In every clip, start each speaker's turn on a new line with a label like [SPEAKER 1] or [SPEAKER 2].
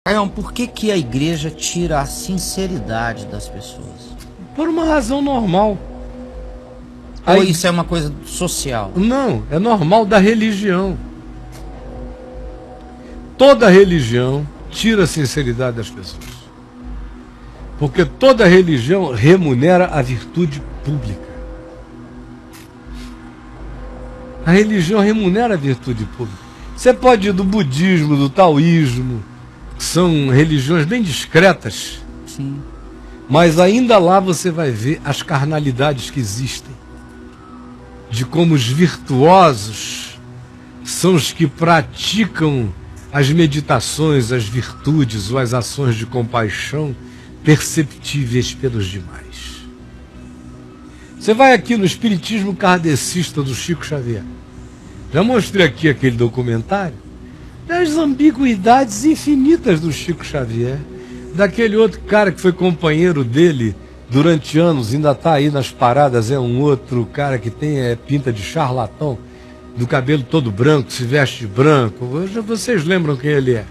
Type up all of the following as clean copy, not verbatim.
[SPEAKER 1] Caião, por que a igreja tira a sinceridade das pessoas?
[SPEAKER 2] Por uma razão normal.
[SPEAKER 1] Ou isso é uma coisa social?
[SPEAKER 2] Não, é normal da religião. Toda religião tira a sinceridade das pessoas. Porque toda religião remunera a virtude pública. A religião remunera a virtude pública. Você pode ir do budismo, do taoísmo, que são religiões bem discretas.
[SPEAKER 1] Sim.
[SPEAKER 2] Mas ainda lá você vai ver as carnalidades que existem. De como os virtuosos são os que praticam as meditações, as virtudes ou as ações de compaixão perceptíveis pelos demais. Você vai aqui no Espiritismo Kardecista do Chico Xavier. Já mostrei aqui aquele documentário das ambiguidades infinitas do Chico Xavier, daquele outro cara que foi companheiro dele durante anos, ainda está aí nas paradas, é um outro cara que tem pinta de charlatão, do cabelo todo branco, se veste de branco. Vocês lembram quem ele é?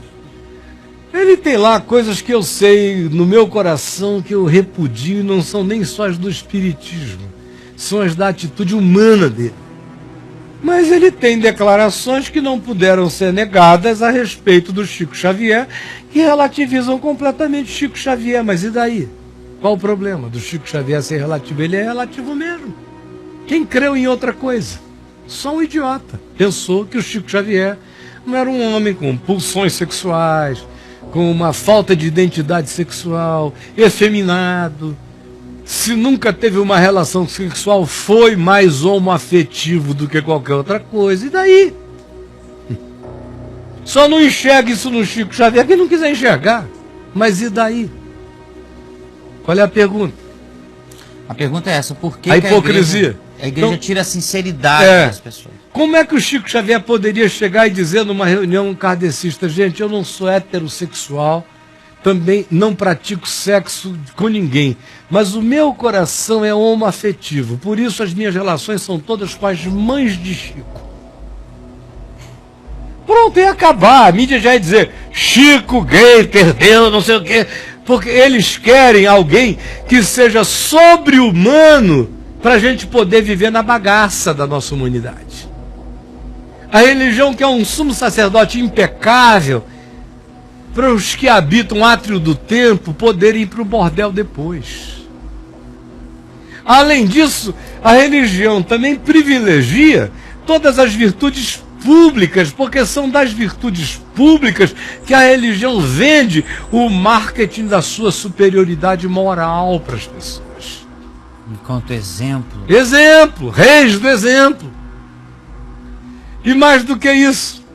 [SPEAKER 2] Ele tem lá coisas que eu sei no meu coração que eu repudio, e não são nem só as do espiritismo, são as da atitude humana dele. Mas ele tem declarações que não puderam ser negadas a respeito do Chico Xavier, que relativizam completamente Chico Xavier. Mas e daí? Qual o problema do Chico Xavier ser relativo? Ele é relativo mesmo. Quem creu em outra coisa? Só um idiota. Pensou que o Chico Xavier não era um homem com pulsões sexuais, com uma falta de identidade sexual, efeminado. Se nunca teve uma relação sexual, foi mais homoafetivo do que qualquer outra coisa. E daí? Só não enxerga isso no Chico Xavier quem não quiser enxergar. Mas e daí? Qual é a pergunta?
[SPEAKER 1] A pergunta é essa, por que
[SPEAKER 2] a hipocrisia?
[SPEAKER 1] A igreja
[SPEAKER 2] então,
[SPEAKER 1] tira a sinceridade das pessoas?
[SPEAKER 2] Como é que o Chico Xavier poderia chegar e dizer numa reunião kardecista, gente, eu não sou heterossexual, também não pratico sexo com ninguém, mas o meu coração é homoafetivo, por isso as minhas relações são todas com as mães de Chico. Pronto, ia acabar, a mídia já ia dizer, Chico gay, perdeu, não sei o quê, porque eles querem alguém que seja sobre-humano para a gente poder viver na bagaça da nossa humanidade. A religião que é um sumo sacerdote impecável, para os que habitam o átrio do templo poderem ir para o bordel depois. Além disso, a religião também privilegia todas as virtudes públicas, porque são das virtudes públicas que a religião vende o marketing da sua superioridade moral para as pessoas.
[SPEAKER 1] Enquanto exemplo.
[SPEAKER 2] Exemplo, reis do exemplo. E mais do que isso,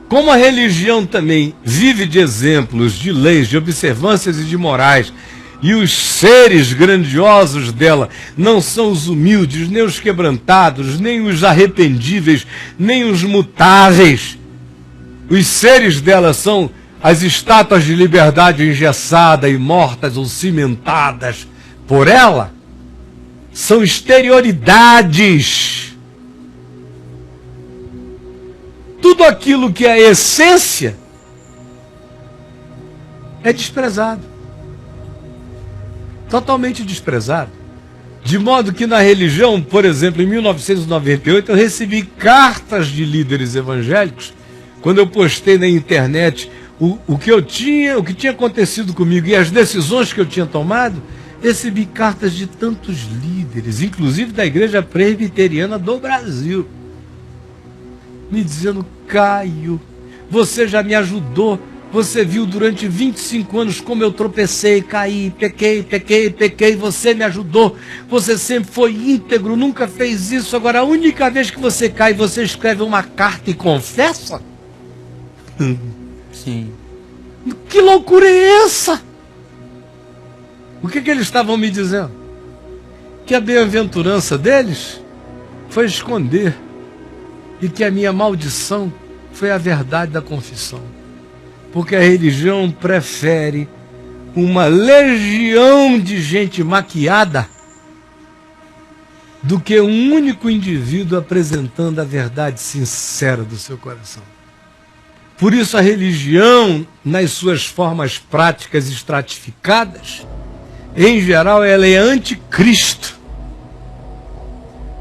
[SPEAKER 2] como a religião também vive de exemplos, de leis, de observâncias e de morais, e os seres grandiosos dela não são os humildes, nem os quebrantados, nem os arrependíveis, nem os mutáveis. Os seres dela são as estátuas de liberdade engessada e mortas ou cimentadas por ela. São exterioridades. Tudo aquilo que é essência é desprezado. Totalmente desprezado. De modo que na religião, por exemplo, em 1998, eu recebi cartas de líderes evangélicos, quando eu postei na internet o que tinha acontecido comigo e as decisões que eu tinha tomado, recebi cartas de tantos líderes, inclusive da Igreja Presbiteriana do Brasil, me dizendo, Caio, você já me ajudou, você viu durante 25 anos como eu tropecei, caí, pequei, você me ajudou, você sempre foi íntegro, nunca fez isso, agora a única vez que você cai, você escreve uma carta e confessa?
[SPEAKER 1] Sim.
[SPEAKER 2] Que loucura é essa? O que eles estavam me dizendo? Que a bem-aventurança deles foi esconder, e que a minha maldição foi a verdade da confissão. Porque a religião prefere uma legião de gente maquiada do que um único indivíduo apresentando a verdade sincera do seu coração. Por isso a religião, nas suas formas práticas estratificadas, em geral ela é anticristo.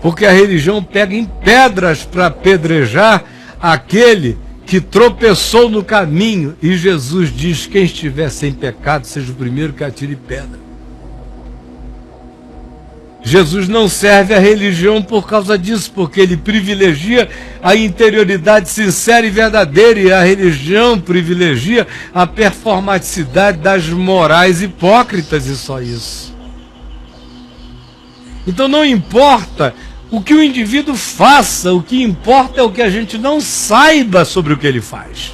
[SPEAKER 2] Porque a religião pega em pedras para apedrejar aquele que tropeçou no caminho. E Jesus diz: quem estiver sem pecado, seja o primeiro que atire pedra. Jesus não serve a religião por causa disso, porque ele privilegia a interioridade sincera e verdadeira, e a religião privilegia a performaticidade das morais hipócritas, e só isso. Então não importa o que o indivíduo faça, o que importa é o que a gente não saiba sobre o que ele faz.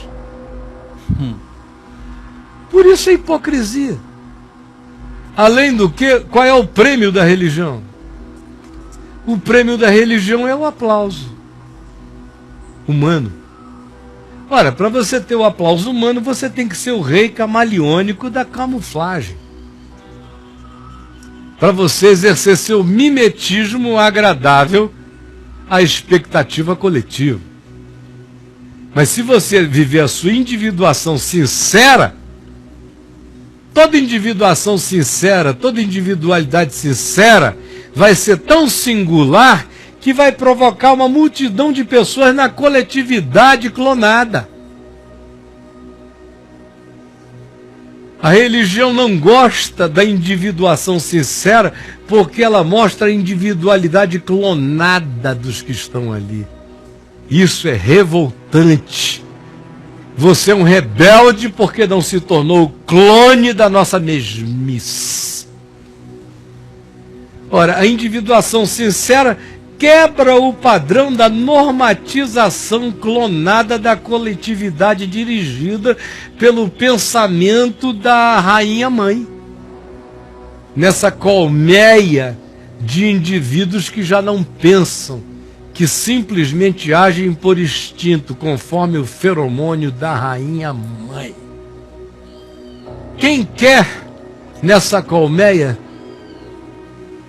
[SPEAKER 2] Por isso a hipocrisia. Além do que, qual é o prêmio da religião? O prêmio da religião é o aplauso humano. Ora, para você ter o aplauso humano, você tem que ser o rei camaleônico da camuflagem. Para você exercer seu mimetismo agradável à expectativa coletiva. Mas se você viver a sua individuação sincera, toda individuação sincera, toda individualidade sincera vai ser tão singular que vai provocar uma multidão de pessoas na coletividade clonada. A religião não gosta da individuação sincera porque ela mostra a individualidade clonada dos que estão ali. Isso é revoltante. Você é um rebelde porque não se tornou o clone da nossa mesmice. Ora, a individuação sincera quebra o padrão da normatização clonada da coletividade dirigida pelo pensamento da rainha-mãe. Nessa colmeia de indivíduos que já não pensam, que simplesmente agem por instinto, conforme o feromônio da rainha-mãe. Quem quer, nessa colmeia,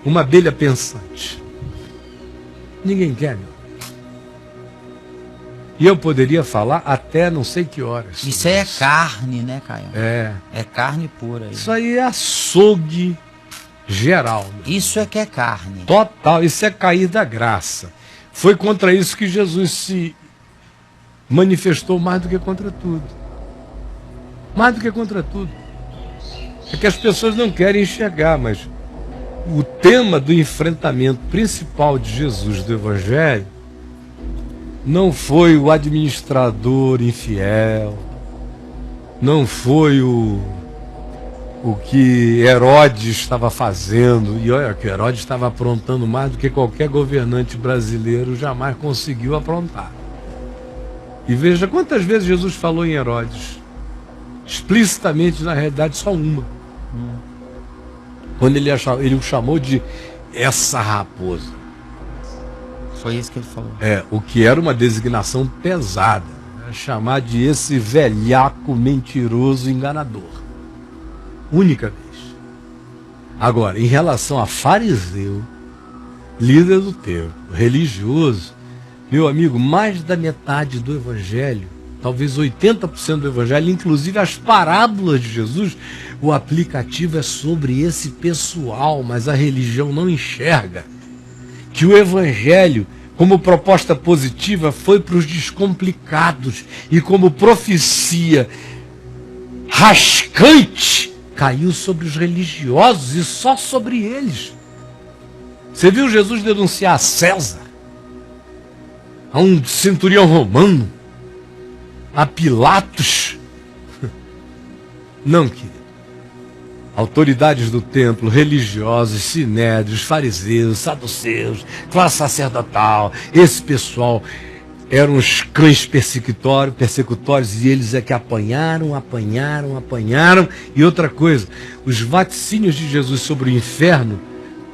[SPEAKER 2] uma abelha pensante? Ninguém quer, meu. E eu poderia falar até não sei que horas.
[SPEAKER 1] Isso aí é carne, né, Caio?
[SPEAKER 2] É.
[SPEAKER 1] É carne pura.
[SPEAKER 2] Isso aí é açougue geral. Meu.
[SPEAKER 1] Isso é que é carne.
[SPEAKER 2] Total, isso é cair da graça. Foi contra isso que Jesus se manifestou mais do que contra tudo. Mais do que contra tudo. É que as pessoas não querem enxergar, mas o tema do enfrentamento principal de Jesus do Evangelho não foi o administrador infiel, não foi o que Herodes estava fazendo, e olha que Herodes estava aprontando mais do que qualquer governante brasileiro jamais conseguiu aprontar. E veja quantas vezes Jesus falou em Herodes, explicitamente, na realidade só uma. Quando ele o chamou de essa raposa.
[SPEAKER 1] Foi isso que ele falou.
[SPEAKER 2] O que era uma designação pesada, né? Chamar de esse velhaco mentiroso enganador. Única vez. Agora, em relação a fariseu, líder do tempo, religioso, meu amigo, mais da metade do Evangelho, talvez 80% do Evangelho, inclusive as parábolas de Jesus, o aplicativo é sobre esse pessoal, mas a religião não enxerga que o Evangelho, como proposta positiva, foi para os descomplicados e como profecia rascante, caiu sobre os religiosos e só sobre eles. Você viu Jesus denunciar a César, a um centurião romano, a Pilatos? Não, querido. Autoridades do templo, religiosos, sinédrios, fariseus, saduceus, classe sacerdotal, esse pessoal eram os cães persecutórios, e eles é que apanharam. E outra coisa, os vaticínios de Jesus sobre o inferno,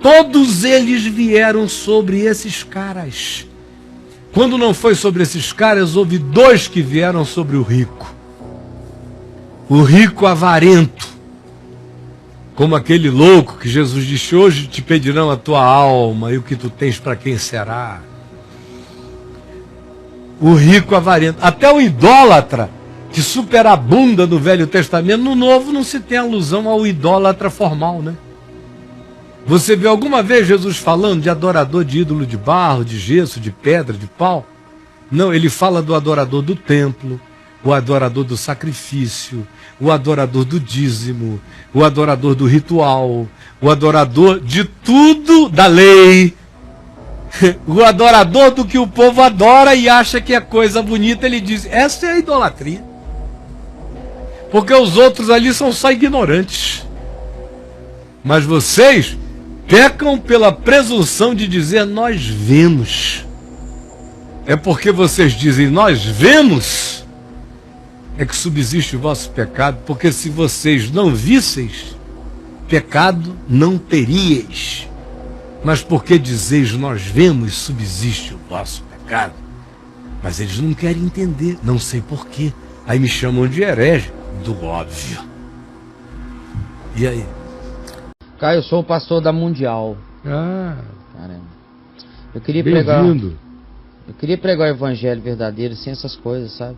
[SPEAKER 2] todos eles vieram sobre esses caras. Quando não foi sobre esses caras, houve dois que vieram sobre o rico. O rico avarento, como aquele louco que Jesus disse: hoje te pedirão a tua alma, e o que tu tens para quem será? O rico avarento. Até o idólatra que superabunda no Velho Testamento, no Novo não se tem alusão ao idólatra formal, né? Você viu alguma vez Jesus falando de adorador de ídolo de barro, de gesso, de pedra, de pau? Não, ele fala do adorador do templo, o adorador do sacrifício, o adorador do dízimo, o adorador do ritual, o adorador de tudo da lei, o adorador do que o povo adora e acha que é coisa bonita. Ele diz, essa é a idolatria. Porque os outros ali são só ignorantes. Mas vocês pecam pela presunção de dizer nós vemos. É porque vocês dizem nós vemos é que subsiste o vosso pecado, porque se vocês não visseis, pecado não teríeis. Mas porque dizeis nós vemos, subsiste o vosso pecado. Mas eles não querem entender, não sei porquê. Aí me chamam de herege, do óbvio. E aí?
[SPEAKER 1] Caio, eu sou o pastor da Mundial.
[SPEAKER 2] Ah,
[SPEAKER 1] Caramba. Eu queria pregar o evangelho verdadeiro sem essas coisas, sabe?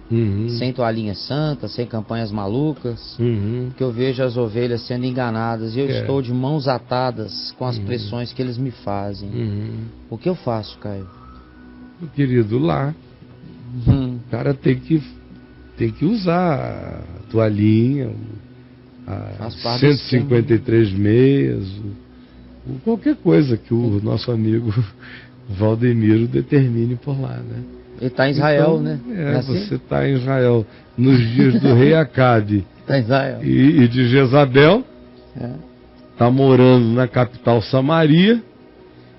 [SPEAKER 1] Sem toalhinha santa, sem campanhas malucas. Porque eu vejo as ovelhas sendo enganadas e eu estou de mãos atadas com as pressões que eles me fazem. O que eu faço, Caio?
[SPEAKER 2] Meu querido, lá o cara tem que usar a toalhinha, a 153 meias, qualquer coisa que o nosso amigo Valdemiro determine por lá, né?
[SPEAKER 1] Ele está em Israel,
[SPEAKER 2] então,
[SPEAKER 1] né?
[SPEAKER 2] É assim? Você está em Israel nos dias do rei Acabe
[SPEAKER 1] tá em Israel.
[SPEAKER 2] E de Jezabel, está morando na capital Samaria,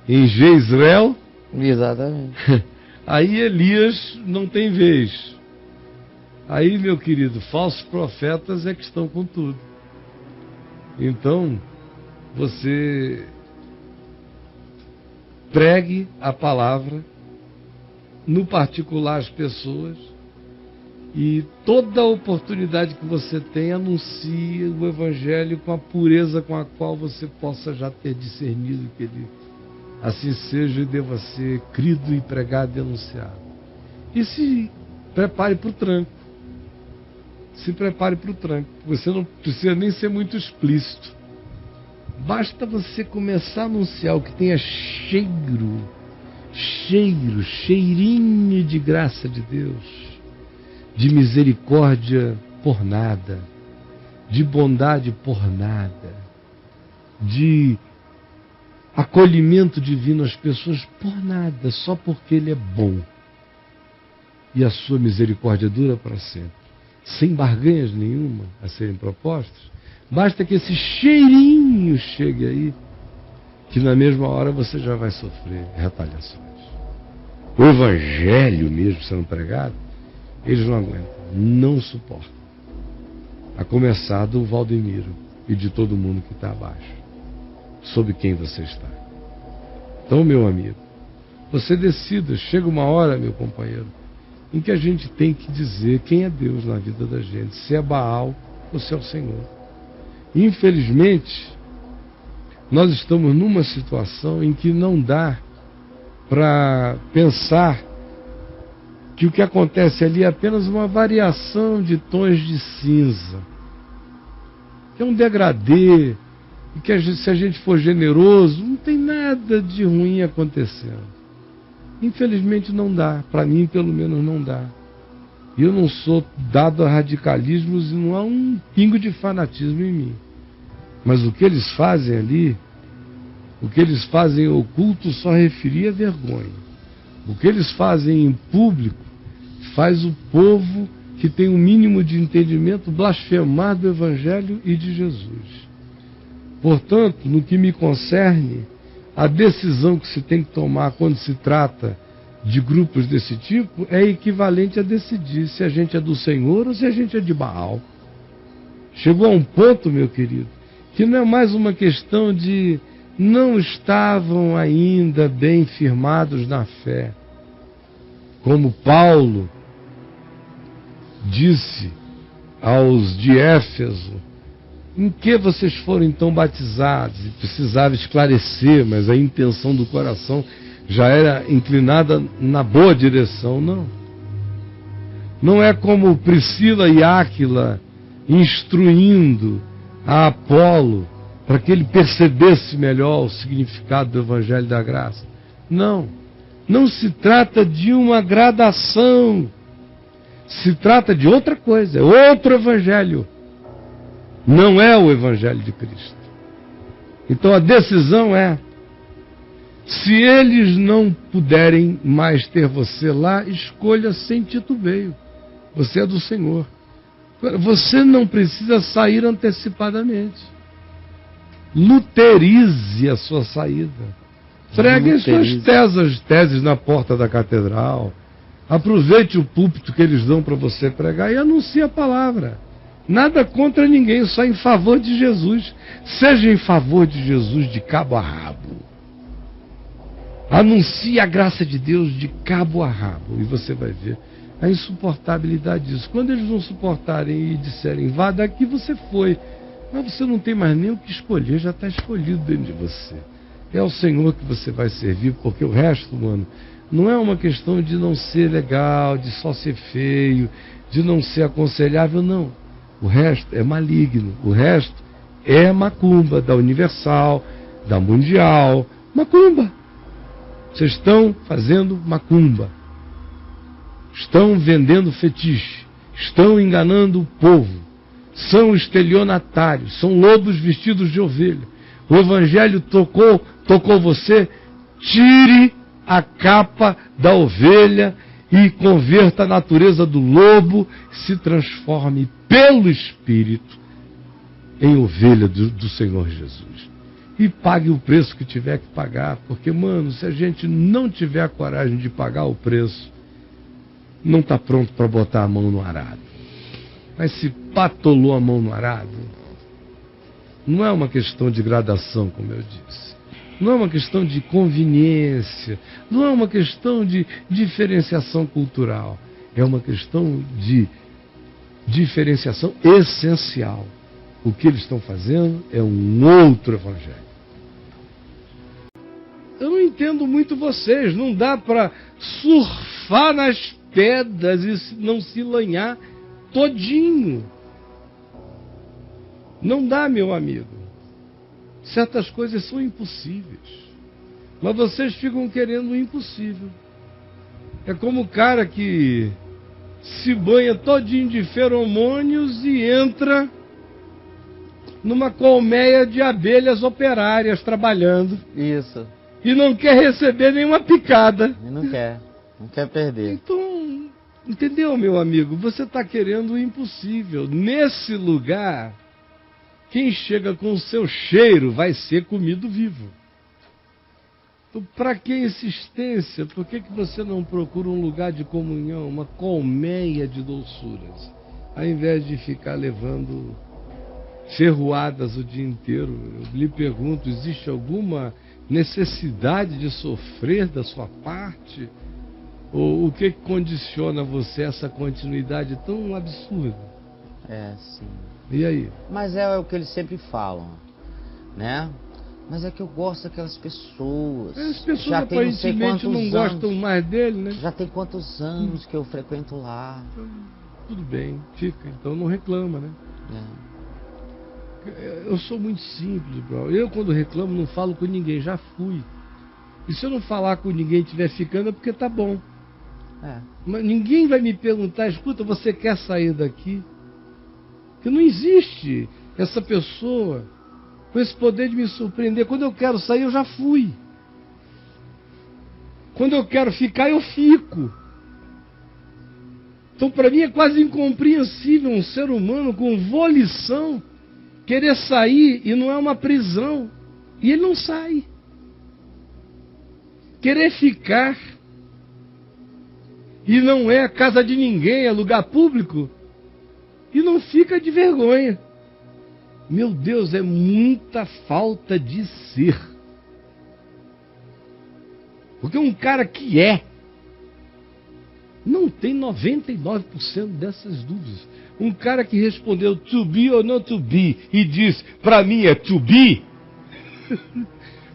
[SPEAKER 2] em Jezreel.
[SPEAKER 1] Exatamente.
[SPEAKER 2] Aí Elias não tem vez. Aí, meu querido, falsos profetas é que estão com tudo. Então, você pregue a palavra, no particular as pessoas, e toda oportunidade que você tem, anuncie o Evangelho com a pureza com a qual você possa já ter discernido que ele assim seja e deva ser crido e pregado e anunciado. E se prepare para o tranco. Se prepare para o tranco. Você não precisa nem ser muito explícito. Basta você começar a anunciar o que tenha cheirinho de graça de Deus, de misericórdia por nada, de bondade por nada, de acolhimento divino às pessoas por nada, só porque Ele é bom. E a sua misericórdia dura para sempre, sem barganhas nenhuma a serem propostas. Basta que esse cheirinho chegue aí, que na mesma hora você já vai sofrer retaliações. O Evangelho mesmo sendo pregado, eles não aguentam, não suportam. A começar do Valdemiro e de todo mundo que está abaixo, sob quem você está. Então, meu amigo, você decida, chega uma hora, meu companheiro, em que a gente tem que dizer quem é Deus na vida da gente, se é Baal ou se é o Senhor. Infelizmente, nós estamos numa situação em que não dá para pensar que o que acontece ali é apenas uma variação de tons de cinza, que é um degradê, e que se a gente for generoso, não tem nada de ruim acontecendo. Infelizmente não dá, para mim pelo menos não dá. E eu não sou dado a radicalismos e não há um pingo de fanatismo em mim. Mas o que eles fazem ali, o que eles fazem oculto só referia vergonha. O que eles fazem em público faz o povo que tem um mínimo de entendimento blasfemar do Evangelho e de Jesus. Portanto, no que me concerne, a decisão que se tem que tomar quando se trata de grupos desse tipo é equivalente a decidir se a gente é do Senhor ou se a gente é de Baal. Chegou a um ponto, meu querido, que não é mais uma questão de não estavam ainda bem firmados na fé. Como Paulo disse aos de Éfeso, em que vocês foram então batizados? E precisava esclarecer, mas a intenção do coração já era inclinada na boa direção. Não. Não é como Priscila e Áquila instruindo a Apolo para que ele percebesse melhor o significado do Evangelho da Graça. Não. Não se trata de uma gradação. Se trata de outra coisa, é outro Evangelho. Não é o Evangelho de Cristo. Então a decisão é: se eles não puderem mais ter você lá, escolha sem titubeio. Você é do Senhor. Você não precisa sair antecipadamente. Luterize a sua saída. Pregue as suas teses na porta da catedral. Aproveite o púlpito que eles dão para você pregar e anuncie a palavra. Nada contra ninguém, só em favor de Jesus. Seja em favor de Jesus de cabo a rabo. Anuncie a graça de Deus de cabo a rabo. E você vai ver a insuportabilidade disso. Quando eles não suportarem e disserem, vá daqui, você foi. Mas você não tem mais nem o que escolher, já está escolhido dentro de você. É ao Senhor que você vai servir, porque o resto, mano, não é uma questão de não ser legal, de só ser feio, de não ser aconselhável, não. O resto é maligno, o resto é macumba, da Universal, da Mundial, macumba. Vocês estão fazendo macumba. Estão vendendo fetiche, estão enganando o povo, são estelionatários, são lobos vestidos de ovelha. O Evangelho tocou você, tire a capa da ovelha e converta a natureza do lobo, se transforme pelo Espírito em ovelha do Senhor Jesus. E pague o preço que tiver que pagar, porque, mano, se a gente não tiver a coragem de pagar o preço, não está pronto para botar a mão no arado. Mas se patolou a mão no arado, não é uma questão de gradação, como eu disse. Não é uma questão de conveniência. Não é uma questão de diferenciação cultural. É uma questão de diferenciação essencial. O que eles estão fazendo é um outro Evangelho. Eu não entendo muito vocês. Não dá para surfar nas pedras e não se lanhar todinho. Não dá, meu amigo. Certas coisas são impossíveis. Mas vocês ficam querendo o impossível. É como o cara que se banha todinho de feromônios e entra numa colmeia de abelhas operárias trabalhando.
[SPEAKER 1] Isso.
[SPEAKER 2] E não quer receber nenhuma picada.
[SPEAKER 1] E não quer perder.
[SPEAKER 2] Então, entendeu, meu amigo? Você está querendo o impossível. Nesse lugar, quem chega com o seu cheiro vai ser comido vivo. Então, para que insistência? Por que você não procura um lugar de comunhão, uma colmeia de doçuras, ao invés de ficar levando ferroadas o dia inteiro? Eu lhe pergunto, existe alguma necessidade de sofrer da sua parte? Ou o que condiciona você essa continuidade tão absurda?
[SPEAKER 1] É, sim.
[SPEAKER 2] E aí?
[SPEAKER 1] Mas é o que eles sempre falam, né? Mas é que eu gosto daquelas pessoas.
[SPEAKER 2] As pessoas já aparentemente não gostam mais dele, né?
[SPEAKER 1] Já tem quantos anos que eu frequento lá.
[SPEAKER 2] Então, tudo bem, fica. Então não reclama, né? Eu sou muito simples, bro. Eu, quando reclamo, não falo com ninguém. Já fui. E se eu não falar com ninguém e estiver ficando, é porque tá bom. Mas ninguém vai me perguntar, escuta, você quer sair daqui? Porque não existe essa pessoa com esse poder de me surpreender. Quando eu quero sair, eu já fui. Quando eu quero ficar, eu fico. Então, para mim, é quase incompreensível um ser humano com volição querer sair e não é uma prisão. E ele não sai. Querer ficar e não é a casa de ninguém, é lugar público, e não fica de vergonha. Meu Deus, é muita falta de ser. Porque um cara que não tem 99% dessas dúvidas. Um cara que respondeu to be or not to be e diz, para mim é to be.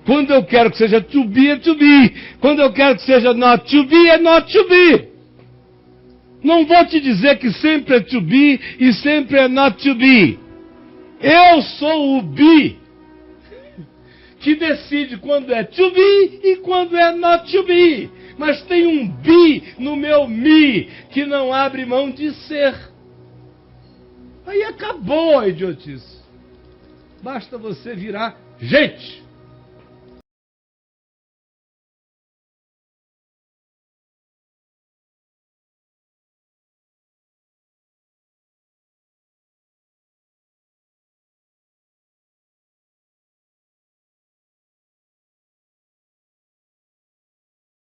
[SPEAKER 2] Quando eu quero que seja to be, é to be. Quando eu quero que seja not to be, é not to be. Não vou te dizer que sempre é to be e sempre é not to be. Eu sou o be, que decide quando é to be e quando é not to be. Mas tem um be no meu me, que não abre mão de ser. Aí acabou a idiotice. Basta você virar gente.